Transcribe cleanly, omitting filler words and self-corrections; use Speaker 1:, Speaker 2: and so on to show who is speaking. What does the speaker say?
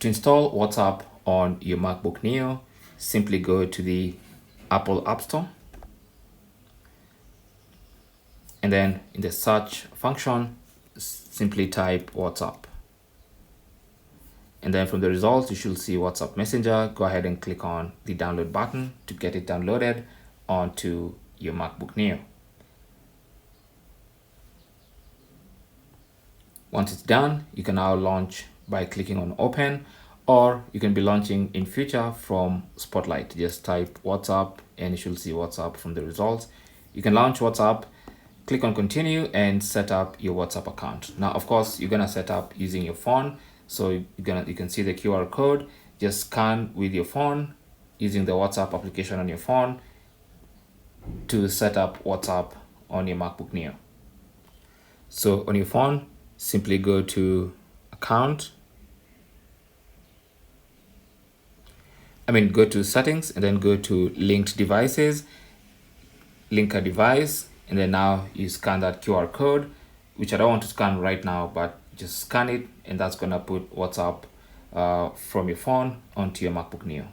Speaker 1: To install WhatsApp on your MacBook Neo, simply go to the Apple App Store, and then in the search function, simply type WhatsApp. And then from the results, you should see WhatsApp Messenger. Go ahead and click on the download button to get it downloaded onto your MacBook Neo. Once it's done, you can now launch by clicking on open, or you can be launching in future from Spotlight. Just type WhatsApp and you should see WhatsApp from the results. You can launch WhatsApp, click on continue, and set up your WhatsApp account. Now, of course, you're gonna set up using your phone. So you can see the QR code. Just scan with your phone using the WhatsApp application on your phone to set up WhatsApp on your MacBook Neo. So on your phone, simply go to account. Go to settings and then go to linked devices, link a device, and then now you scan that QR code, which I don't want to scan right now, but just scan it, and that's gonna put WhatsApp from your phone onto your MacBook Neo.